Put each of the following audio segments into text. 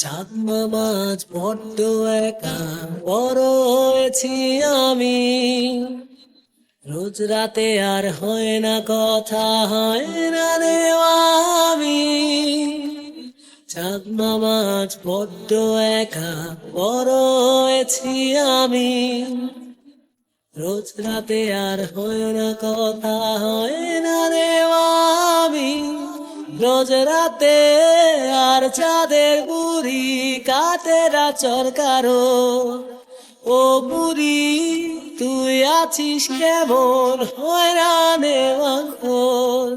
চাঁদ মামাজ বড্ড একা বড় হয়েছি আমি। রোজ রাতে আর হয় না কথা, হয় না রে আমি। চাঁদ মামাজ বড্ড একা বড় হয়েছি আমি। রোজ রাতে আর হয় না কথা, হয় না রে আমি। রোজ রাতে আর চাঁদের বুড়ি কাটে রাচর কারো। ও বুড়ি তুই আছিস কেমন, হয়রানে মাখর।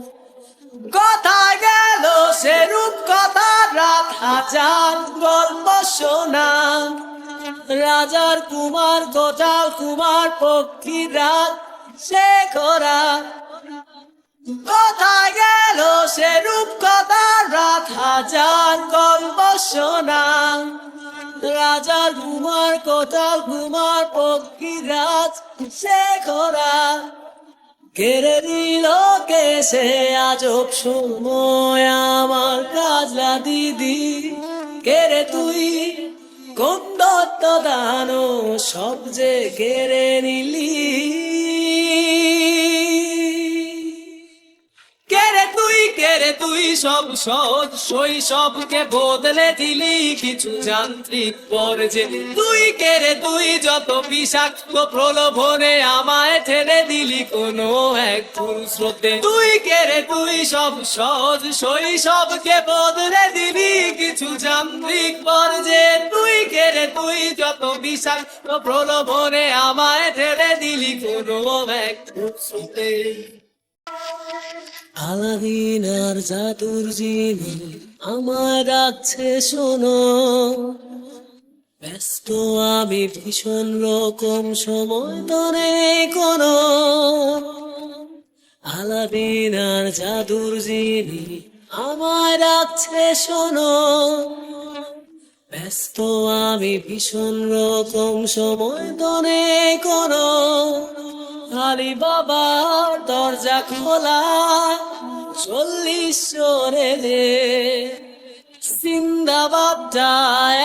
কথা গেল সে রূপ কথা, রাত হাজার গল্প শোনা। রাজার কুমার কোটাল কুমার পক্ষী রাত সে খরা। কথা গেল সে রূপ কথা, রাত হাজার গল্প শোনা। রাজার কুমার কোটাল কুমার পক্ষী রাত সে খরা। কেড়ে নিল কে সে আজব সময় আমার কাজলা দিদি। কেড়ে তুই কোন দত্ত দানো, সব যে কেড়ে নিলি। কেড়ে তুই সব সহজ শৈশবকে বদলে দিলি কিছু যান্ত্রিক পর্যায়ে। তুই যত বিষাক্ত প্রলোভনে আমায় ঠেলে দিলি কোনো এক ফুল স্রোতে। তুই সব সহজ শৈশবকে বদলে দিলি কিছু যান্ত্রিক পর্যায়ে। তুই যত বিষাক্ত প্রলোভনে আমায় ঠেলে দিলি কোনো এক ফুল স্রোতে। আলাদিন আর জাদুর জিনি আমায় ডাকছে শোনো। ব্যস্ত আমি ভীষণ রকম, সময় তো নেই কোনো। আলাদিন আর জাদুর জিনি আমায় ডাকছে শোনো। ব্যস্ত আমি ভীষণ রকম, সময় তো নেই কোনো। আলী বাবার দরজা খোলা, 40 চোরে দে। জিন্দাবাদটা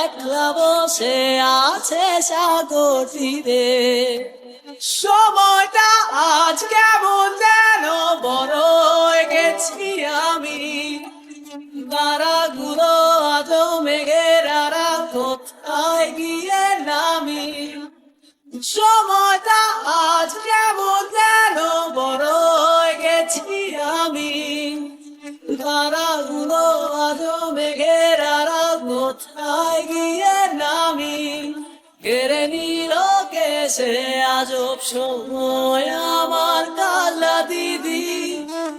একলা বসে আছে সাগর তীরে। সময়টা আজ কেমন যেন বড় হয়ে গেছি আমি। তারাগুলো আজ মেঘের আড়া, কোথায় গিয়ে নামি। সময়টা আজ কেমন যেন বড় হয়ে গেছি আমি। তারাগুলো আজ মেঘের আড়া, কোথায় গিয়ে নামি। কেড়ে নিল কে সে আজব সময় আমার কালা দিদি।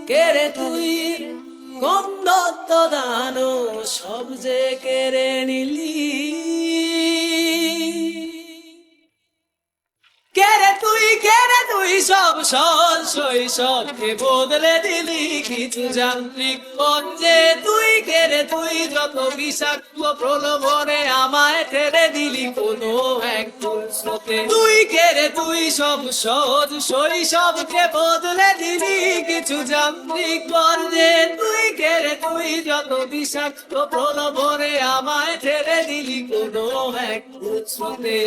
কেড়ে তুই কোন দত্ত দানো, সব যে কেড়ে নিলি। কেড়ে তুই সব সহজ শৈশবকে বদলে দিলি কিছু যান্ত্রিক পর্যায়ে। তুই যত বিষাক্ত প্রলোভনে আমায় ঠেলে দিলি কোনো এক ফুল স্রোতে। তুই সব সহজ শৈশবকে বদলে দিলি কিছু যান্ত্রিক পর্যায়ে। তুই যত বিষাক্ত প্রলোভনে আমায় ঠেলে দিলি কোনো এক ফুল স্রোতে।